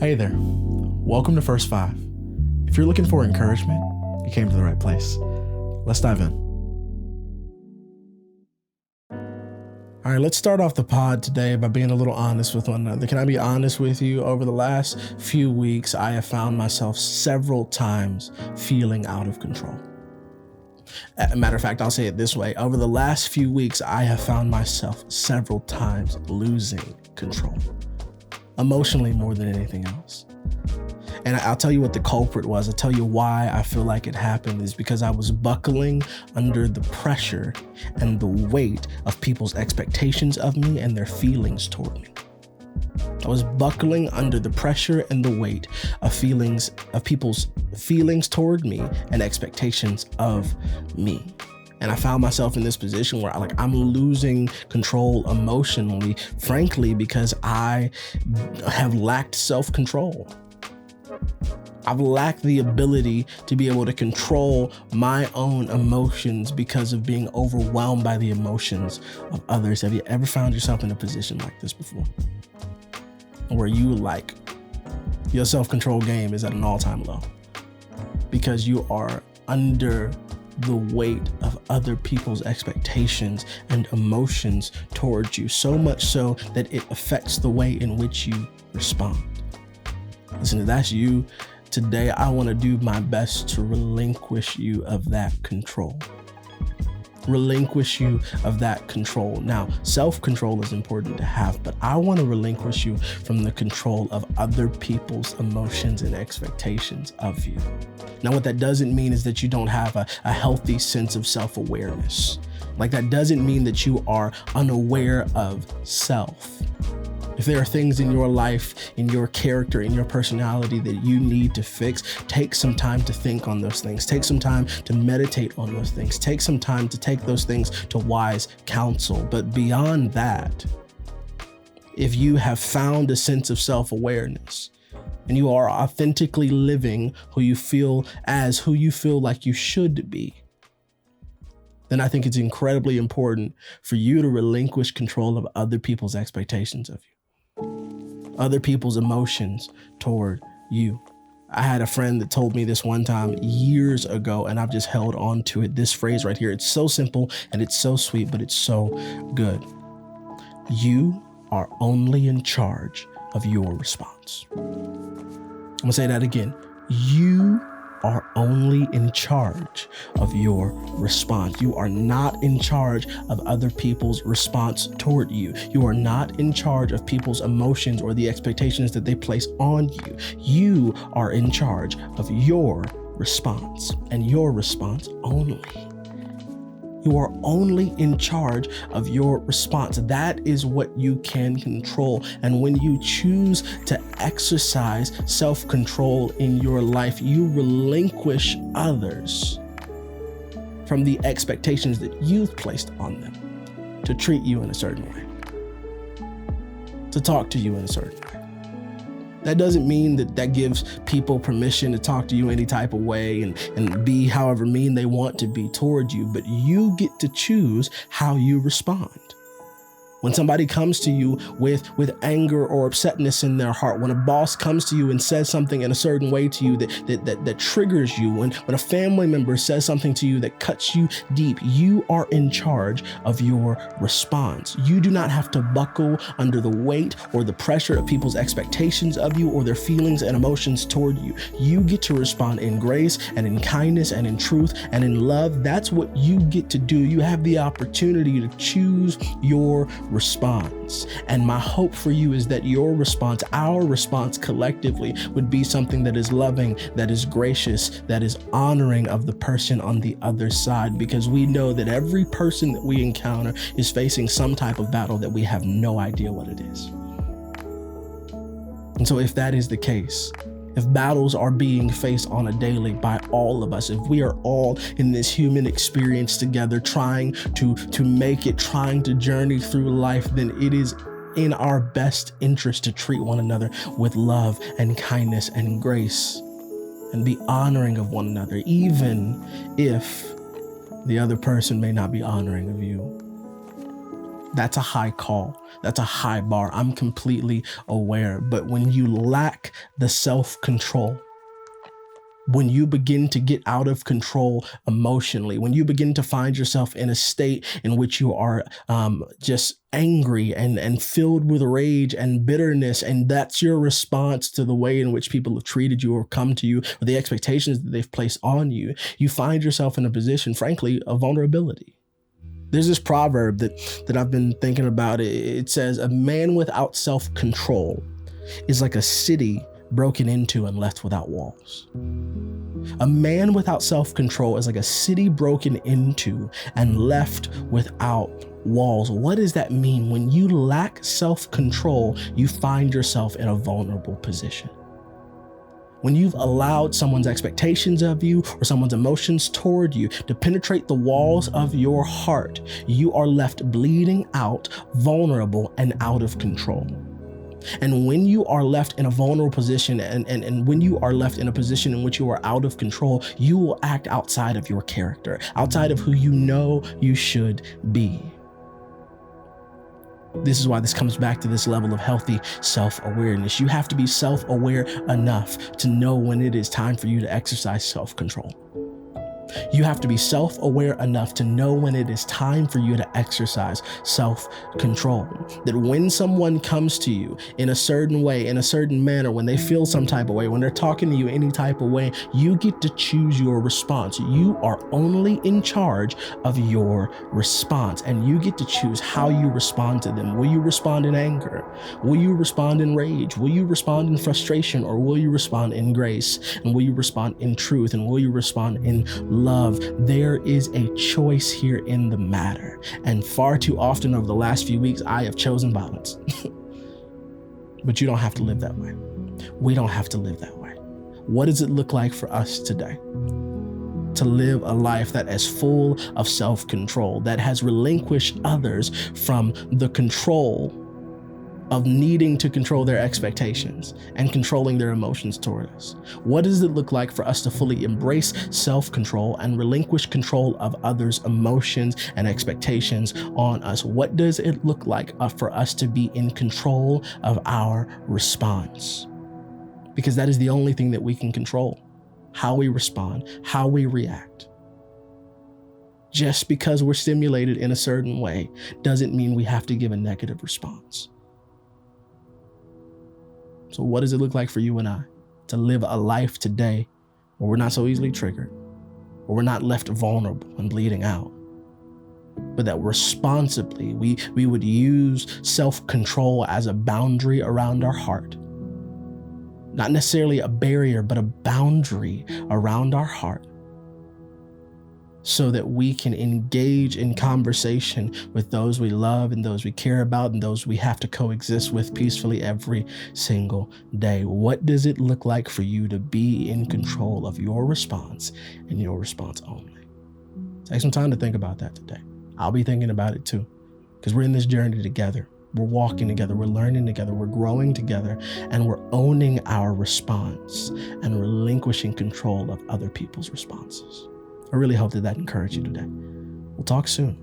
Hey there, welcome to First Five. If you're looking for encouragement, you came to the right place. Let's dive in. All right, let's start off the pod today by being a little honest with one another. Can I be honest with you? Over the last few weeks, I have found myself several times feeling out of control. As a matter of fact, I'll say it this way. Over the last few weeks, I have found myself several times losing control, emotionally more than anything else. And I'll tell you what the culprit was. I'll tell you why I feel like it happened is because I was buckling under the pressure and the weight of people's expectations of me and their feelings toward me. I was buckling under the pressure and the weight of people's feelings toward me and expectations of me. And I found myself in this position where I'm losing control emotionally, frankly, because I have lacked self-control. I've lacked the ability to be able to control my own emotions because of being overwhelmed by the emotions of others. Have you ever found yourself in a position like this before? Where your self-control game is at an all-time low because you are under the weight of other people's expectations and emotions towards you, so much so that it affects the way in which you respond. Listen, if that's you today, I want to do my best to relinquish you of that control. Relinquish you of that control. Now, self-control is important to have, but I want to relinquish you from the control of other people's emotions and expectations of you. Now, what that doesn't mean is that you don't have a healthy sense of self-awareness. That doesn't mean that you are unaware of self. If there are things in your life, in your character, in your personality that you need to fix, take some time to think on those things. Take some time to meditate on those things. Take some time to take those things to wise counsel. But beyond that, if you have found a sense of self-awareness and you are authentically living who you feel like you should be, then I think it's incredibly important for you to relinquish control of other people's expectations of you. Other people's emotions toward you. I had a friend that told me this one time years ago, and I've just held on to it. This phrase right here, it's so simple and it's so sweet, but it's so good. You are only in charge of your response. I'm gonna say that again. You are only in charge of your response. You are not in charge of other people's response toward you. You are not in charge of people's emotions or the expectations that they place on you. You are in charge of your response and your response only. You are only in charge of your response. That is what you can control. And when you choose to exercise self-control in your life, you relinquish others from the expectations that you've placed on them to treat you in a certain way, to talk to you in a certain way. That doesn't mean that gives people permission to talk to you any type of way and be however mean they want to be toward you, but you get to choose how you respond. When somebody comes to you with anger or upsetness in their heart, when a boss comes to you and says something in a certain way to you that triggers you, when a family member says something to you that cuts you deep, you are in charge of your response. You do not have to buckle under the weight or the pressure of people's expectations of you or their feelings and emotions toward you. You get to respond in grace and in kindness and in truth and in love. That's what you get to do. You have the opportunity to choose your response. And my hope for you is that your response, our response collectively, would be something that is loving, that is gracious, that is honoring of the person on the other side, because we know that every person that we encounter is facing some type of battle that we have no idea what it is. And so if that is the case, if battles are being faced on a daily by all of us, if we are all in this human experience together, trying to make it, trying to journey through life, then it is in our best interest to treat one another with love and kindness and grace and be honoring of one another, even if the other person may not be honoring of you. That's a high call. That's a high bar. I'm completely aware. But when you lack the self-control, when you begin to get out of control emotionally, when you begin to find yourself in a state in which you are just angry and filled with rage and bitterness, and that's your response to the way in which people have treated you or come to you, or the expectations that they've placed on you, you find yourself in a position, frankly, of vulnerability. There's this proverb that I've been thinking about. It says, a man without self-control is like a city broken into and left without walls. A man without self-control is like a city broken into and left without walls. What does that mean? When you lack self-control, you find yourself in a vulnerable position. When you've allowed someone's expectations of you or someone's emotions toward you to penetrate the walls of your heart, you are left bleeding out, vulnerable, and out of control. And when you are left in a vulnerable position and when you are left in a position in which you are out of control, you will act outside of your character, outside of who you know you should be. This is why this comes back to this level of healthy self-awareness. You have to be self-aware enough to know when it is time for you to exercise self-control. You have to be self-aware enough to know when it is time for you to exercise self-control. That when someone comes to you in a certain way, in a certain manner, when they feel some type of way, when they're talking to you any type of way, you get to choose your response. You are only in charge of your response, and you get to choose how you respond to them. Will you respond in anger? Will you respond in rage? Will you respond in frustration? Or will you respond in grace? And will you respond in truth? And will you respond in love? There is a choice here in the matter. And far too often over the last few weeks, I have chosen violence. But you don't have to live that way. We don't have to live that way. What does it look like for us today to live a life that is full of self-control, that has relinquished others from the control of needing to control their expectations and controlling their emotions toward us? What does it look like for us to fully embrace self-control and relinquish control of others' emotions and expectations on us? What does it look like for us to be in control of our response? Because that is the only thing that we can control: how we respond, how we react. Just because we're stimulated in a certain way doesn't mean we have to give a negative response. So what does it look like for you and I to live a life today where we're not so easily triggered, where we're not left vulnerable and bleeding out, but that responsibly we would use self-control as a boundary around our heart? Not necessarily a barrier, but a boundary around our heart, so that we can engage in conversation with those we love and those we care about and those we have to coexist with peacefully every single day. What does it look like for you to be in control of your response and your response only? Take some time to think about that today. I'll be thinking about it too, because we're in this journey together. We're walking together, we're learning together, we're growing together, and we're owning our response and relinquishing control of other people's responses. I really hope that encouraged you today. We'll talk soon.